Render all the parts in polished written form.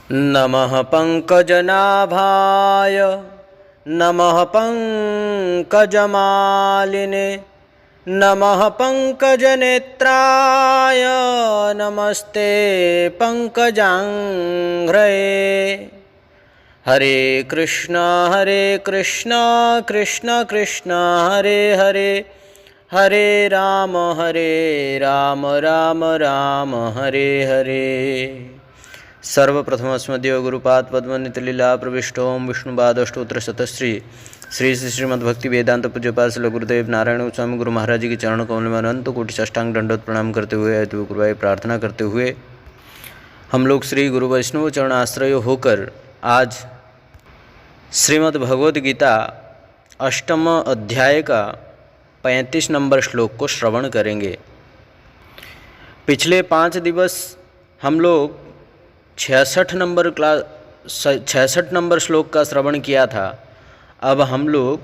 नमः पंकजनाभाय नमः पंकजमालिने नमः पंकजनेत्राय नमस्ते पंकजांघ्रये। हरे कृष्णा कृष्ण कृष्ण हरे हरे, हरे राम राम राम हरे हरे। सर्वप्रथम अस्मदीय गुरुपाद पद्मनितलीला प्रविष्टो विष्णुपादस्तोत्र शतश्री श्री श्रीमद्भक्ति वेदांत पूज्यपाद श्री गुरुदेव नारायण स्वामी गुरु महाराज जी के चरण कमल में अनंत कोटि साष्टांग दंडवत प्रणाम करते हुए हेतु कृपा प्रार्थना करते हुए हम लोग श्री गुरु वैष्णव चरण आश्रय होकर आज श्रीमद् भगवद गीता अष्टम अध्याय का 35 नंबर श्लोक को श्रवण करेंगे। पिछले 5 दिवस हम लोग 66 नंबर श्लोक का श्रवण किया था। अब हम लोग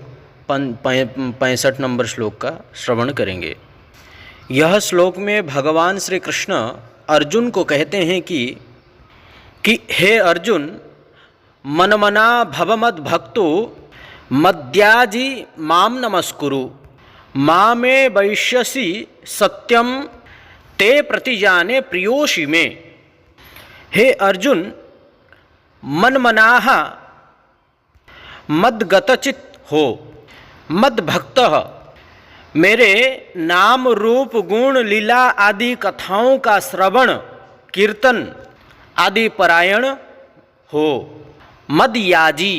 65 नंबर श्लोक का श्रवण करेंगे। यह श्लोक में भगवान श्री कृष्ण अर्जुन को कहते हैं कि हे अर्जुन, मनमना भवमद भक्तो मद्याजी माम नमस्कुरु, मामे वैश्यसि सत्यम ते प्रतिजाने प्रियोषि में। हे अर्जुन, मनमनाः मद्गतचित हो, मद्भक्त, मेरे नाम रूप गुण लीला आदि कथाओं का श्रवण कीर्तन आदि परायण हो। मदयाजी,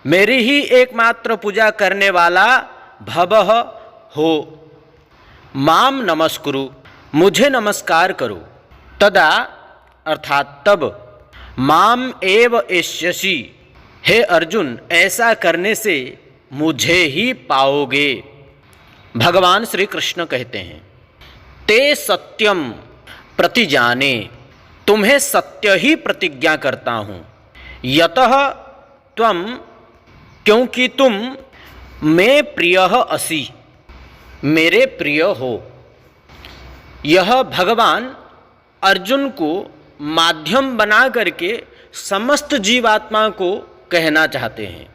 मेरी ही एकमात्र पूजा करने वाला भवः हो। माम नमस्कुरु, मुझे नमस्कार करो। तदा अर्थात तब, माम एव एष्यसि, हे अर्जुन, ऐसा करने से मुझे ही पाओगे। भगवान श्री कृष्ण कहते हैं, ते सत्यम प्रतिजाने, तुम्हें सत्य ही प्रतिज्ञा करता हूँ। यतः त्वम, क्योंकि तुम मैं प्रियः असि, मेरे प्रिय हो। यह भगवान अर्जुन को माध्यम बना करके समस्त जीवात्मा को कहना चाहते हैं,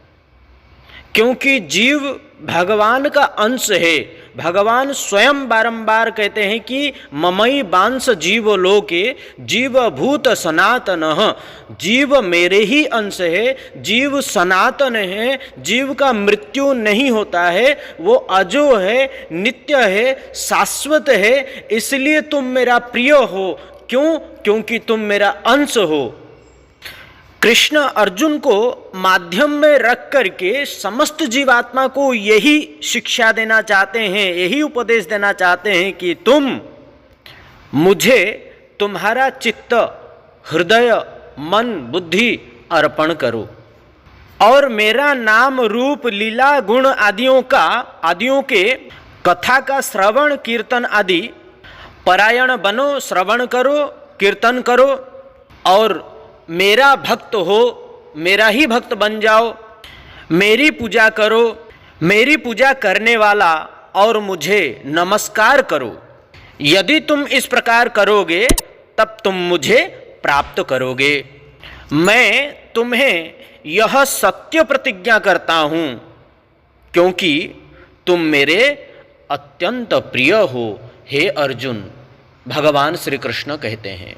क्योंकि जीव भगवान का अंश है। भगवान स्वयं बारंबार कहते हैं कि ममई बांस जीव लोके जीवभूत सनातनः, जीव मेरे ही अंश है, जीव सनातन है, जीव का मृत्यु नहीं होता है, वो अजो है, नित्य है, शाश्वत है। इसलिए तुम मेरा प्रिय हो। क्यों? क्योंकि तुम मेरा अंश हो। कृष्ण अर्जुन को माध्यम में रख करके समस्त जीवात्मा को यही शिक्षा देना चाहते हैं, यही उपदेश देना चाहते हैं कि तुम मुझे तुम्हारा चित्त, हृदय, मन, बुद्धि अर्पण करो और मेरा नाम रूप लीला गुण आदियों के कथा का श्रवण कीर्तन आदि परायण बनो, श्रवण करो, कीर्तन करो और मेरा भक्त हो, मेरा ही भक्त बन जाओ। मेरी पूजा करो, मेरी पूजा करने वाला और मुझे नमस्कार करो। यदि तुम इस प्रकार करोगे तब तुम मुझे प्राप्त करोगे। मैं तुम्हें यह सत्य प्रतिज्ञा करता हूँ, क्योंकि तुम मेरे अत्यंत प्रिय हो। हे अर्जुन, भगवान श्री कृष्ण कहते हैं,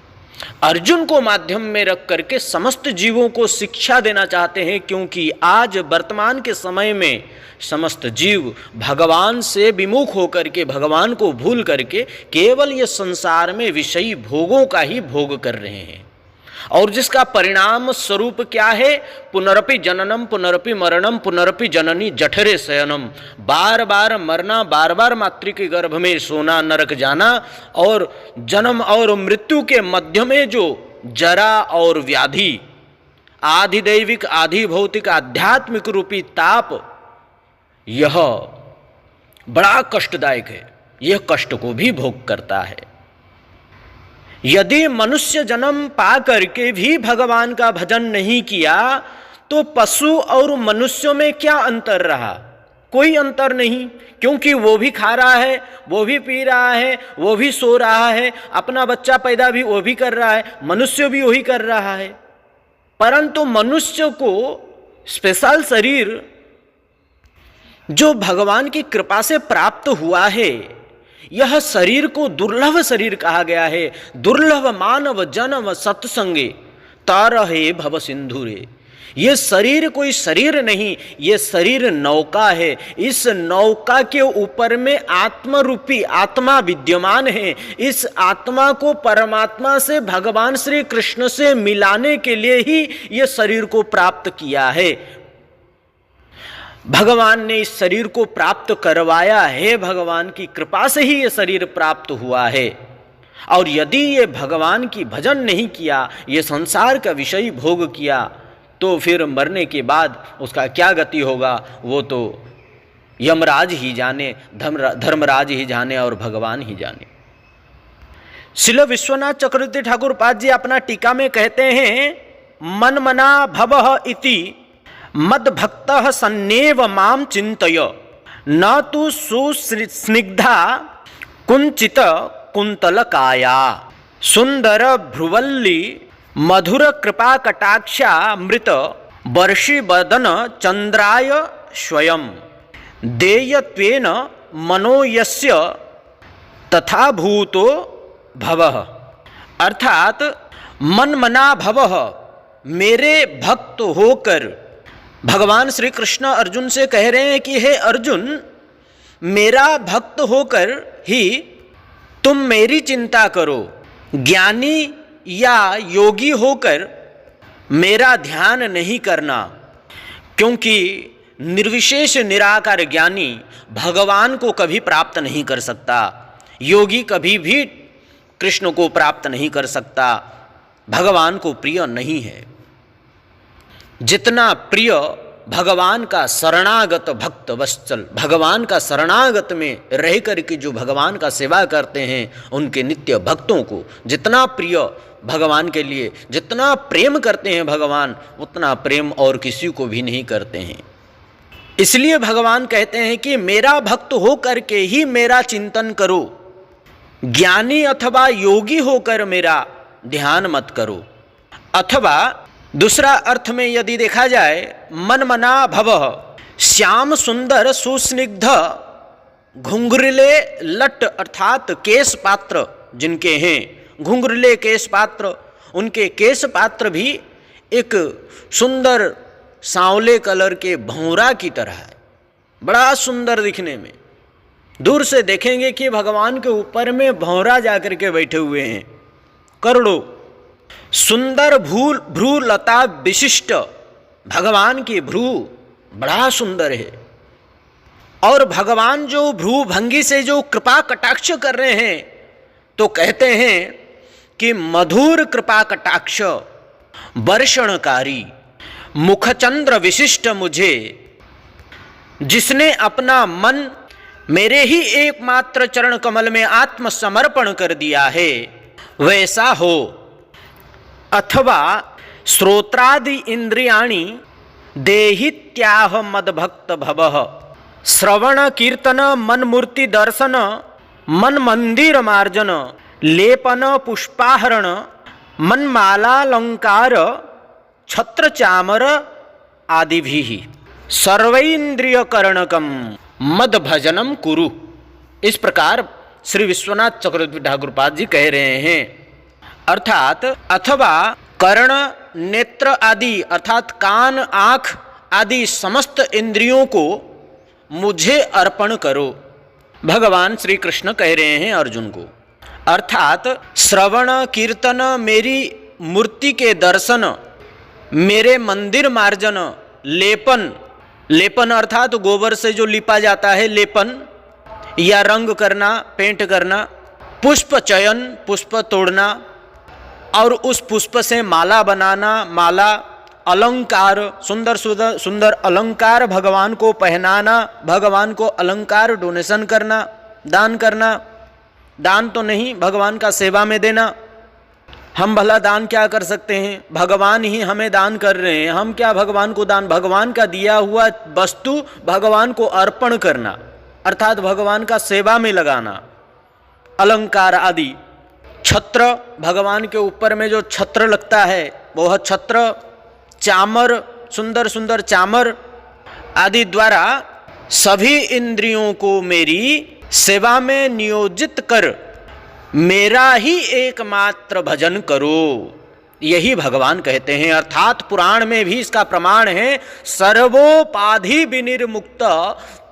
अर्जुन को माध्यम में रख करके समस्त जीवों को शिक्षा देना चाहते हैं, क्योंकि आज वर्तमान के समय में समस्त जीव भगवान से विमुख होकर के, भगवान को भूल करके केवल ये संसार में विषयी भोगों का ही भोग कर रहे हैं। और जिसका परिणाम स्वरूप क्या है? पुनरपि जननम पुनरपि मरणम पुनरपि जननी जठरे शयनम, बार बार मरना, बार बार मातृ के गर्भ में सोना, नरक जाना और जन्म और मृत्यु के मध्य में जो जरा और व्याधि, आधि दैविक आधि भौतिक आध्यात्मिक रूपी ताप, यह बड़ा कष्टदायक है। यह कष्ट को भी भोग करता है। यदि मनुष्य जन्म पा करके भी भगवान का भजन नहीं किया तो पशु और मनुष्यों में क्या अंतर रहा? कोई अंतर नहीं, क्योंकि वो भी खा रहा है, वो भी पी रहा है, वो भी सो रहा है, अपना बच्चा पैदा भी वो भी कर रहा है, मनुष्य भी वही कर रहा है। परंतु मनुष्य को स्पेशल शरीर जो भगवान की कृपा से प्राप्त हुआ है, यह शरीर को दुर्लभ शरीर कहा गया है। दुर्लभ मानव जन्म सत्संगे तारहे भव सिंधुरे। ये शरीर कोई शरीर नहीं, ये शरीर नौका है। इस नौका के ऊपर में आत्मा रूपी आत्मा विद्यमान है। इस आत्मा को परमात्मा से, भगवान श्री कृष्ण से मिलाने के लिए ही ये शरीर को प्राप्त किया है। भगवान ने इस शरीर को प्राप्त करवाया है, भगवान की कृपा से ही ये शरीर प्राप्त हुआ है। और यदि ये भगवान की भजन नहीं किया, ये संसार का विषय भोग किया, तो फिर मरने के बाद उसका क्या गति होगा वो तो यमराज ही जाने, धर्मराज ही जाने और भगवान ही जाने। श्रील विश्वनाथ चक्रवर्ती ठाकुर पाद जी अपना टीका में कहते हैं, मन मना भवः इति मद्भक्तः सन्नेव माम चिंतय न तु सुस्निग्धा कुंचित कुंतल काया सुंदर भ्रुवल्ली मधुर कृपा कटाक्षा मृत वर्षि बदन चंद्राय स्वयं देयत्वेन मनो यस्य तथा भूतो भवः। अर्थात मन मना भवः, मेरे भक्त होकर भगवान श्री कृष्ण अर्जुन से कह रहे हैं कि हे अर्जुन, मेरा भक्त होकर ही तुम मेरी चिंता करो। ज्ञानी या योगी होकर मेरा ध्यान नहीं करना, क्योंकि निर्विशेष निराकार ज्ञानी भगवान को कभी प्राप्त नहीं कर सकता। योगी कभी भी कृष्ण को प्राप्त नहीं कर सकता, भगवान को प्रिय नहीं है। जितना प्रिय भगवान का शरणागत भक्त वत्सल, भगवान का शरणागत में रह करके जो भगवान का सेवा करते हैं, उनके नित्य भक्तों को जितना प्रिय भगवान के लिए जितना प्रेम करते हैं भगवान, उतना प्रेम और किसी को भी नहीं करते हैं। इसलिए भगवान कहते हैं कि मेरा भक्त हो करके ही मेरा चिंतन करो, ज्ञानी अथवा योगी होकर मेरा ध्यान मत करो। अथवा दूसरा अर्थ में यदि देखा जाए, मन मना भवः, श्याम सुंदर सुस्निग्ध घुंघरीले लट अर्थात केश पात्र जिनके हैं, घुंघरीले केश पात्र, उनके केश पात्र भी एक सुंदर सांवले कलर के भौरा की तरह है, बड़ा सुंदर दिखने में। दूर से देखेंगे कि भगवान के ऊपर में भौरा जाकर के बैठे हुए हैं करोड़ों। सुंदर भ्रू लता विशिष्ट, भगवान की भ्रू बड़ा सुंदर है। और भगवान जो भ्रू भंगी से जो कृपा कटाक्ष कर रहे हैं, तो कहते हैं कि मधुर कृपा कटाक्ष वर्षणकारी मुखचंद्र विशिष्ट मुझे, जिसने अपना मन मेरे ही एकमात्र चरण कमल में आत्मसमर्पण कर दिया है, वैसा हो। अथवा श्रोत्रादि इंद्रियाणि देहित्याह मद्भक्त भवः, श्रवण कीर्तन मन मूर्ति दर्शन मन मंदिर मार्जन लेपन पुष्पाहरण मन मालालंकार छत्र चामर आदि भी सर्वैन्द्रिय करणकम मद भजनम कुरु। इस प्रकार श्री विश्वनाथ चक्रवर्ती ठाकुर पाद जी कह रहे हैं। अर्थात अथवा कर्ण नेत्र आदि अर्थात कान आँख आदि समस्त इंद्रियों को मुझे अर्पण करो, भगवान श्री कृष्ण कह रहे हैं अर्जुन को। अर्थात श्रवण कीर्तन, मेरी मूर्ति के दर्शन, मेरे मंदिर मार्जन, लेपन, लेपन अर्थात गोबर से जो लिपा जाता है लेपन, या रंग करना, पेंट करना, पुष्प चयन, पुष्प तोड़ना और उस पुष्प से माला बनाना, माला अलंकार, सुंदर सुंदर सुंदर अलंकार भगवान को पहनाना, भगवान को अलंकार डोनेशन करना, दान करना, दान तो नहीं भगवान का सेवा में देना। हम भला दान क्या कर सकते हैं, भगवान ही हमें दान कर रहे हैं, हम क्या भगवान को दान, भगवान का दिया हुआ वस्तु भगवान को अर्पण करना अर्थात भगवान का सेवा में लगाना। अलंकार आदि, छत्र, भगवान के ऊपर में जो छत्र लगता है वह छत्र, चामर, सुंदर सुंदर चामर आदि द्वारा सभी इंद्रियों को मेरी सेवा में नियोजित कर मेरा ही एकमात्र भजन करो, यही भगवान कहते हैं। अर्थात पुराण में भी इसका प्रमाण है, सर्वोपाधि विनिर्मुक्त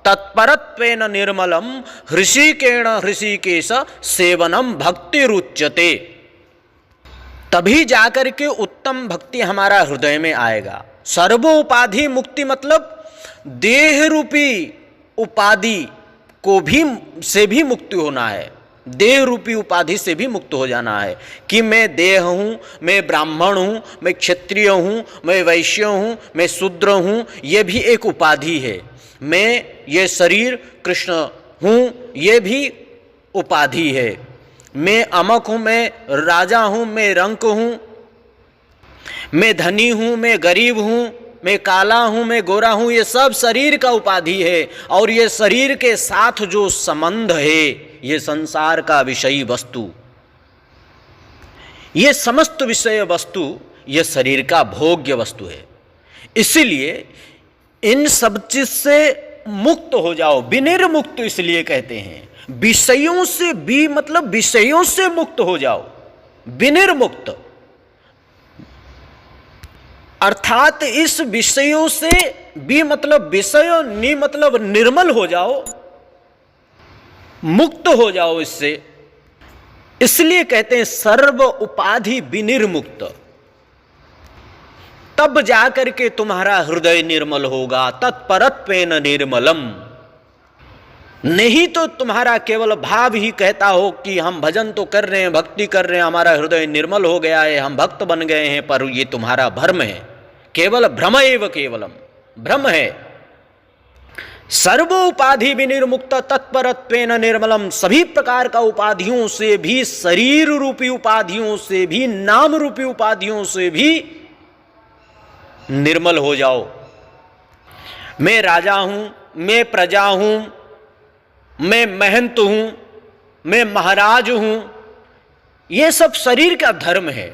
तत्परत्वेन निर्मलम हृषिकेण हृषिकेश सेवनम भक्ति रुच्यते। तभी जाकर के उत्तम भक्ति हमारा हृदय में आएगा। सर्वोपाधि मुक्ति मतलब देह रूपी उपाधि को भी से भी मुक्ति होना है, देह रूपी उपाधि से भी मुक्त हो जाना है कि मैं देह हूँ, मैं ब्राह्मण हूँ, मैं क्षत्रिय हूँ, मैं वैश्य हूँ, मैं शूद्र हूँ, ये भी एक उपाधि है। मैं ये शरीर कृष्ण हूँ, ये भी उपाधि है। मैं अमक हूँ, मैं राजा हूँ, मैं रंक हूँ, मैं धनी हूँ, मैं गरीब हूँ, मैं काला हूँ, मैं गोरा हूँ, ये सब शरीर का उपाधि है। और ये शरीर के साथ जो संबंध है, ये संसार का विषयी वस्तु, ये समस्त विषय वस्तु, ये शरीर का भोग्य वस्तु है। इसीलिए इन सब चीज से मुक्त हो जाओ। विनिर्मुक्त इसलिए कहते हैं, विषयों से भी मतलब विषयों से मुक्त हो जाओ। विनिर्मुक्त अर्थात इस विषयों से भी मतलब विषय नि मतलब निर्मल हो जाओ, मुक्त हो जाओ इससे। इसलिए कहते हैं सर्व उपाधि विनिर्मुक्त, तब जाकर के तुम्हारा हृदय निर्मल होगा। तत्परत्वेन निर्मलम, नहीं तो तुम्हारा केवल भाव ही कहता हो कि हम भजन तो कर रहे हैं, भक्ति कर रहे हैं, हमारा हृदय निर्मल हो गया है, हम भक्त बन गए हैं, पर ये तुम्हारा भ्रम है, केवल भ्रम एव केवलम, भ्रम है। सर्वोपाधि विनिर्मुक्त तत्परत्वेन निर्मलम, सभी प्रकार का उपाधियों से भी, शरीर रूपी उपाधियों से भी, नाम रूपी उपाधियों से भी निर्मल हो जाओ। मैं राजा हूं, मैं प्रजा हूं, मैं महंत हूं, मैं महाराज हूं, ये सब शरीर का धर्म है,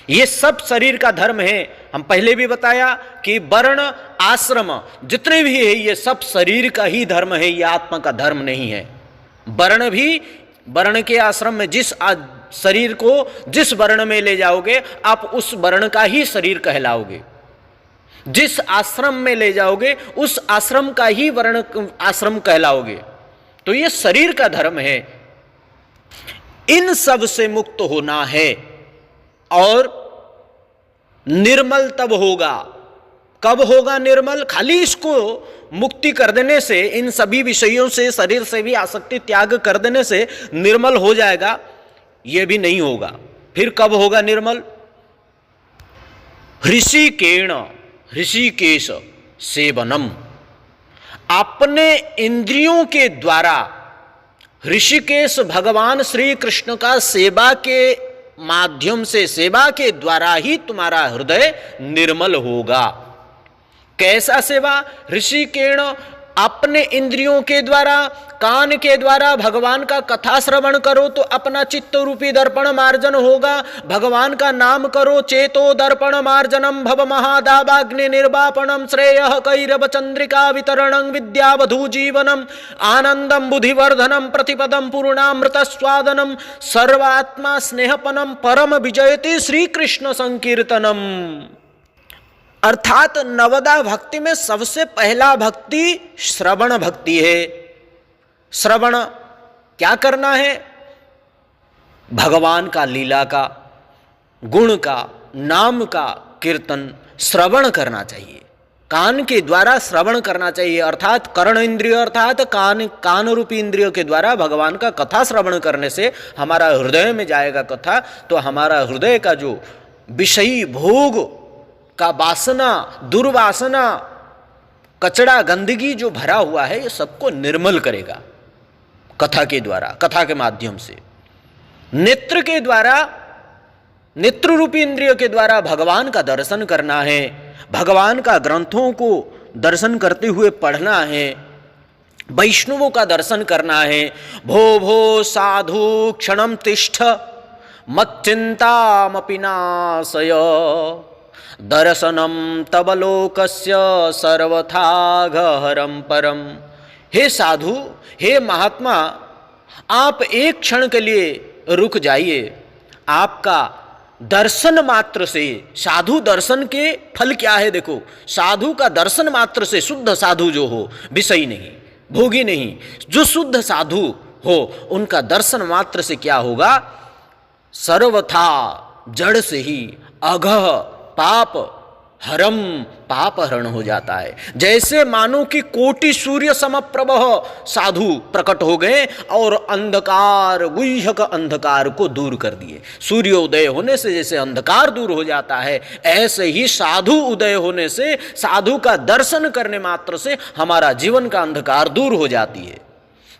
ये सब शरीर का धर्म है। हम पहले भी बताया कि वर्ण आश्रम जितने भी है, ये सब शरीर का ही धर्म है, ये आत्मा का धर्म नहीं है। वर्ण भी, वर्ण के आश्रम में जिस शरीर को जिस वर्ण में ले जाओगे, आप उस वर्ण का ही शरीर कहलाओगे। जिस आश्रम में ले जाओगे, उस आश्रम का ही वर्ण आश्रम कहलाओगे। तो ये शरीर का धर्म है। इन सब से मुक्त होना है और निर्मल तब होगा। कब होगा निर्मल? खाली इसको मुक्ति कर देने से, इन सभी विषयों से, शरीर से भी आसक्ति त्याग कर देने से निर्मल हो जाएगा, यह भी नहीं होगा। फिर कब होगा निर्मल? हृषिकेण हृषिकेश सेवनम, अपने इंद्रियों के द्वारा ऋषिकेश भगवान श्री कृष्ण का सेवा के माध्यम से, सेवा के द्वारा ही तुम्हारा हृदय निर्मल होगा। कैसा सेवा? ऋषिकेण, अपने इंद्रियों के द्वारा, कान के द्वारा भगवान का कथा श्रवण करो तो अपना चित्त रूपी दर्पण मार्जन होगा। भगवान का नाम करो, चेतो दर्पण मार्जनम भव महादावाग्नि निर्वापणम श्रेयः कैरव चंद्रिका वितरणं विद्यावधू जीवनम आनंदम बुद्धिवर्धनम प्रतिपदम पूर्णामृत स्वादनम सर्वात्मा स्नेहपनम परम विजयते श्री कृष्ण संकीर्तनम। अर्थात नवदा भक्ति में सबसे पहला भक्ति श्रवण भक्ति है। श्रवण क्या करना है? भगवान का लीला का, गुण का, नाम का कीर्तन श्रवण करना चाहिए। कान के द्वारा श्रवण करना चाहिए, अर्थात कर्ण इंद्रिय अर्थात कान रूपी इंद्रियों के द्वारा भगवान का कथा श्रवण करने से हमारा हृदय में जाएगा कथा, तो हमारा हृदय का जो विषयी भोग का वासना, दुर्वासना, कचड़ा, गंदगी जो भरा हुआ है, ये सबको निर्मल करेगा कथा के द्वारा, कथा के माध्यम से। नेत्र के द्वारा, नेत्र रूपी इंद्रियों के द्वारा भगवान का दर्शन करना है, भगवान का ग्रंथों को दर्शन करते हुए पढ़ना है, वैष्णवों का दर्शन करना है। भो भो साधु क्षणम तिष्ठ मच्चिंतामपि नाशय, दर्शनम तब लोकस्य सर्वथा गहरम परम। हे साधु, हे महात्मा, आप एक क्षण के लिए रुक जाइए। आपका दर्शन मात्र से, साधु दर्शन के फल क्या है देखो, साधु का दर्शन मात्र से, शुद्ध साधु जो हो, विषयी नहीं, भोगी नहीं, जो शुद्ध साधु हो, उनका दर्शन मात्र से क्या होगा, सर्वथा जड़ से ही अघह पाप हरम, पाप हरण हो जाता है। जैसे मानो कि कोटि सूर्य समप्रभः साधु प्रकट हो गए और अंधकार, गुह्यक अंधकार को दूर कर दिए। सूर्योदय होने से जैसे अंधकार दूर हो जाता है, ऐसे ही साधु उदय होने से, साधु का दर्शन करने मात्र से हमारा जीवन का अंधकार दूर हो जाती है।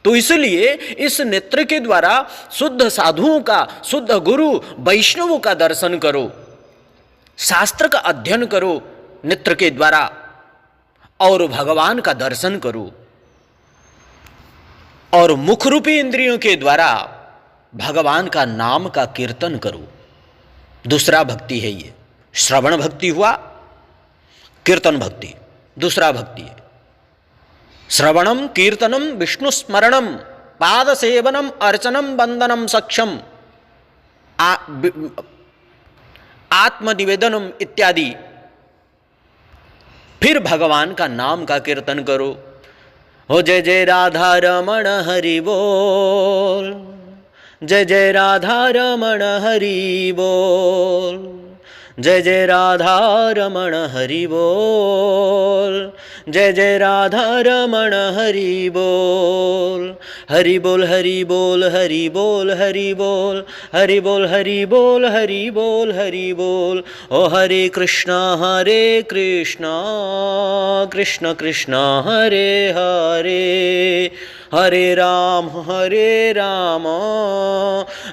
तो इसलिए इस नेत्र के द्वारा शुद्ध साधुओं का, शुद्ध गुरु वैष्णवों का दर्शन करो, शास्त्र का अध्ययन करो नेत्र के द्वारा, और भगवान का दर्शन करो, और मुख रूपी इंद्रियों के द्वारा भगवान का नाम का कीर्तन करो। दूसरा भक्ति है ये। श्रवण भक्ति हुआ, कीर्तन भक्ति दूसरा भक्ति है। श्रवणम कीर्तनम विष्णु स्मरणम पाद सेवनम अर्चनम वंदनम सक्षम आत्मनिवेदनम इत्यादि। फिर भगवान का नाम का कीर्तन करो। हो जय जय राधा रमण हरि बोल, जय जय राधा रमण हरि बोल, जय जय राधा रमण हरि बोल, जय जय राधा रमण हरि बोल, हरि बोल हरि बोल हरि बोल हरि बोल, हरि बोल हरि बोल हरि बोल हरि बोल। ओ हरे कृष्णा कृष्ण कृष्ण हरे हरे, हरे राम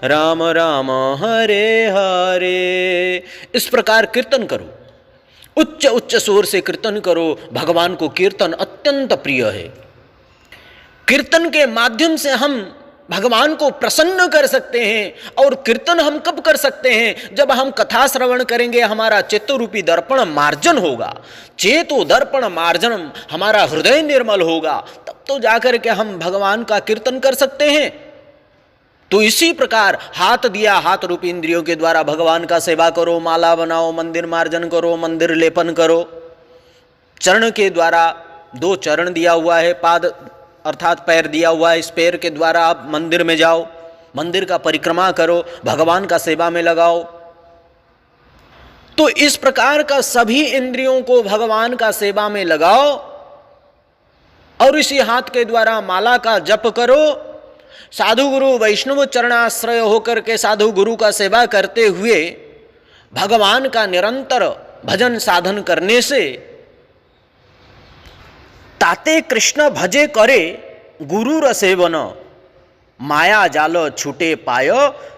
राम राम हरे हरे। इस प्रकार कीर्तन करो, उच्च उच्च स्वर से कीर्तन करो। भगवान को कीर्तन अत्यंत प्रिय है। कीर्तन के माध्यम से हम भगवान को प्रसन्न कर सकते हैं। और कीर्तन हम कब कर सकते हैं, जब हम कथा श्रवण करेंगे, हमारा चेतो रूपी दर्पण मार्जन होगा। चेतो दर्पण मार्जनम, हमारा हृदय निर्मल होगा, तब तो जाकर के हम भगवान का कीर्तन कर सकते हैं। तो इसी प्रकार हाथ दिया, हाथ रूपी इंद्रियों के द्वारा भगवान का सेवा करो, माला बनाओ, मंदिर मार्जन करो, मंदिर लेपन करो। चरण के द्वारा, 2 चरण दिया हुआ है, पाद अर्थात पैर दिया हुआ है, इस पैर के द्वारा आप मंदिर में जाओ, मंदिर का परिक्रमा करो, भगवान का सेवा में लगाओ। तो इस प्रकार का सभी इंद्रियों को भगवान का सेवा में लगाओ और इसी हाथ के द्वारा माला का जप करो। साधु गुरु वैष्णव चरणाश्रय होकर के साधु गुरु का सेवा करते हुए भगवान का निरंतर भजन साधन करने से ताते कृष्ण भजे करे गुरु रसेवन, माया जाल छूटे पाय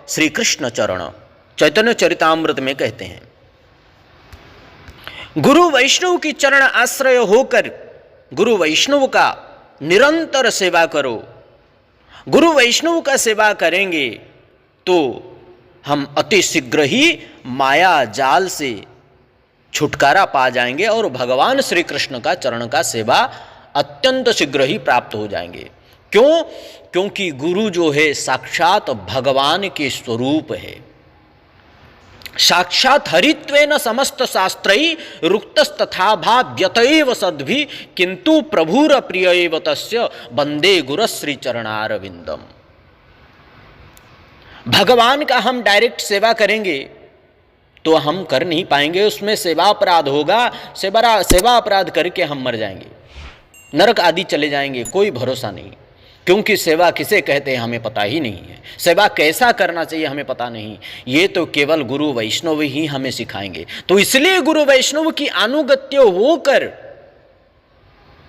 श्री कृष्ण चरण। चैतन्य चरितामृत में कहते हैं, गुरु वैष्णव की चरण आश्रय होकर गुरु वैष्णव का निरंतर सेवा करो। गुरु वैष्णव का सेवा करेंगे तो हम अति शीघ्र ही माया जाल से छुटकारा पा जाएंगे और भगवान श्री कृष्ण का चरण का सेवा अत्यंत शीघ्र ही प्राप्त हो जाएंगे। क्यों? क्योंकि गुरु जो है साक्षात भगवान के स्वरूप है। साक्षात हरित्वेन समस्त शास्त्रई रुक्तस्तथा भाव्यतैव सद्भि, किंतु प्रभुर प्रियैव तस्य वंदे गुरुश्री चरणारविंदम। भगवान का हम डायरेक्ट सेवा करेंगे तो हम कर नहीं पाएंगे, उसमें सेवा अपराध होगा। सेवा अपराध करके हम मर जाएंगे, नरक आदि चले जाएंगे, कोई भरोसा नहीं। क्योंकि सेवा किसे कहते हैं हमें पता ही नहीं है, सेवा कैसा करना चाहिए हमें पता नहीं। ये तो केवल गुरु वैष्णव ही हमें सिखाएंगे। तो इसलिए गुरु वैष्णव की अनुगत्य होकर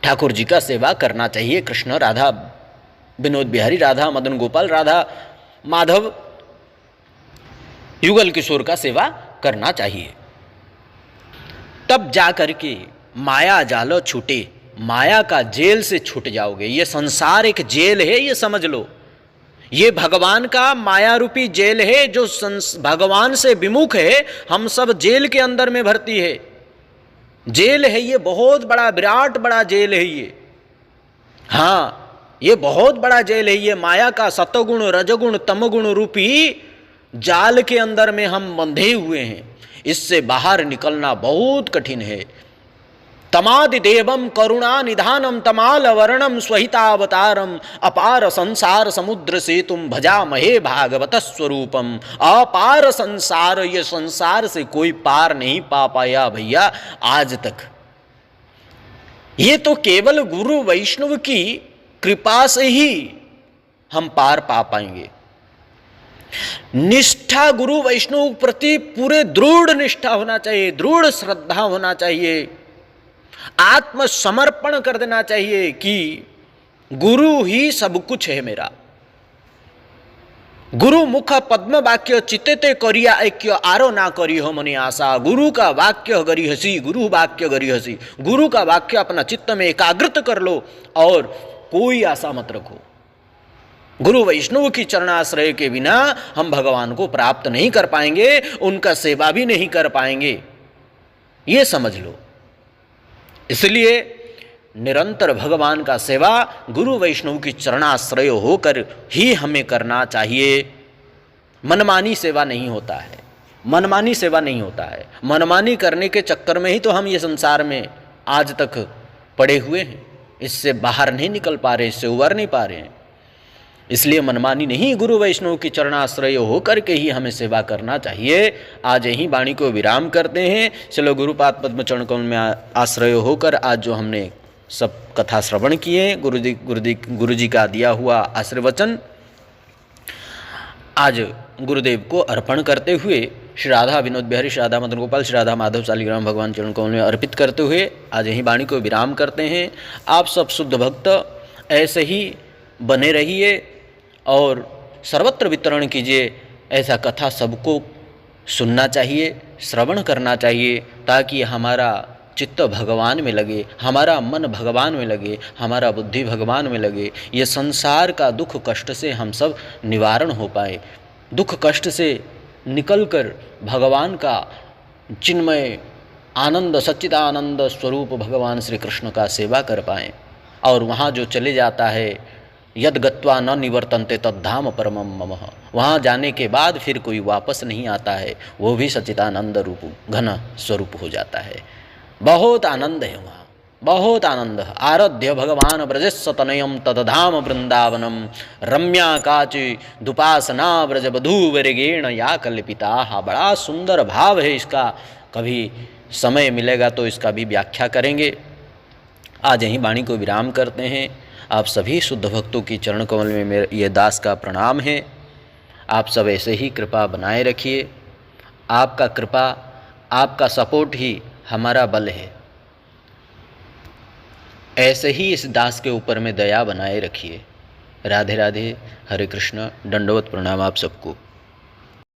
ठाकुर जी का सेवा करना चाहिए। कृष्ण, राधा, विनोद बिहारी, राधा मदन गोपाल, राधा माधव, युगल किशोर का सेवा करना चाहिए। तब जा करके माया जाल छूटे, माया का जेल से छूट जाओगे। ये संसार एक जेल है, ये समझ लो। ये भगवान का माया रूपी जेल है जो भगवान से विमुख है, हम सब जेल के अंदर में भर्ती है। जेल है ये, बहुत बड़ा विराट बड़ा जेल है ये। हाँ, ये बहुत बड़ा जेल है ये। माया का सतगुण रजगुण तमगुण रूपी जाल के अंदर में हम बंधे हुए हैं। इससे बाहर निकलना बहुत कठिन है। तमादिदेवम करुणा निधानम तमाल वर्णम स्वहितावतारम अपार संसार समुद्र से तुम भजामहे भागवत स्वरूपम। अपार संसार, ये संसार से कोई पार नहीं पा पाया भैया आज तक। ये तो केवल गुरु वैष्णव की कृपा से ही हम पार पा पाएंगे। निष्ठा गुरु वैष्णव प्रति पूरे दृढ़ निष्ठा होना चाहिए, दृढ़ श्रद्धा होना चाहिए, आत्मसमर्पण कर देना चाहिए कि गुरु ही सब कुछ है मेरा। गुरु मुख पद्म वाक्य चित्ते करिया ऐक्य आरो ना करी हो मनी आशा। गुरु का वाक्य गरी हसी, गुरु वाक्य गरी हसी। गुरु का वाक्य अपना चित्त में एकाग्रत कर लो और कोई आशा मत रखो। गुरु वैष्णव की चरणाश्रय के बिना हम भगवान को प्राप्त नहीं कर पाएंगे, उनका सेवा भी नहीं कर पाएंगे, ये समझ लो। इसलिए निरंतर भगवान का सेवा गुरु वैष्णव की चरणाश्रय होकर ही हमें करना चाहिए। मनमानी सेवा नहीं होता है, मनमानी सेवा नहीं होता है। मनमानी करने के चक्कर में ही तो हम ये संसार में आज तक पड़े हुए हैं, इससे बाहर नहीं निकल पा रहे, इससे उबर नहीं पा रहे हैं। इसलिए मनमानी नहीं, गुरु वैष्णव की चरणाश्रय होकर के ही हमें सेवा करना चाहिए। आज यही वाणी को विराम करते हैं। चलो गुरुपाद पद्म चरण कमल में आश्रय होकर आज जो हमने सब कथा श्रवण किए, गुरु जी का दिया हुआ आशीर्वचन आज गुरुदेव को अर्पण करते हुए, श्री राधा विनोद बिहारी, श्री राधा मदन गोपाल, श्री राधा माधव शालिग्राम भगवान चरण कमल में अर्पित करते हुए आज यही वाणी को विराम करते हैं। आप सब शुद्ध भक्त ऐसे ही बने रहिए और सर्वत्र वितरण कीजिए। ऐसा कथा सबको सुनना चाहिए, श्रवण करना चाहिए, ताकि हमारा चित्त भगवान में लगे, हमारा मन भगवान में लगे, हमारा बुद्धि भगवान में लगे। ये संसार का दुख कष्ट से हम सब निवारण हो पाए, दुख कष्ट से निकलकर भगवान का चिन्मय आनंद सच्चिदानंद स्वरूप भगवान श्री कृष्ण का सेवा कर पाएँ। और वहाँ जो चले जाता है, यद गत्वा न निवर्तन्ते तद्धाम परमम मम, वहाँ जाने के बाद फिर कोई वापस नहीं आता है, वो भी सच्चिदानंद रूप घन स्वरूप हो जाता है। बहुत आनंद है वहाँ, बहुत आनंद। आराध्य भगवान ब्रजस्वतनयम तदधाम वृंदावनम रम्या काचि दुपासना ब्रज बधूवरेगेण या कल्पिता। बड़ा सुंदर भाव है इसका, कभी समय मिलेगा तो इसका भी व्याख्या करेंगे। आज यहीं वाणी को विराम करते हैं। आप सभी शुद्ध भक्तों की चरण कमल में मेरे ये दास का प्रणाम है। आप सब ऐसे ही कृपा बनाए रखिए। आपका कृपा, आपका सपोर्ट ही हमारा बल है। ऐसे ही इस दास के ऊपर में दया बनाए रखिए। राधे राधे, हरे कृष्ण, दंडवत प्रणाम आप सबको।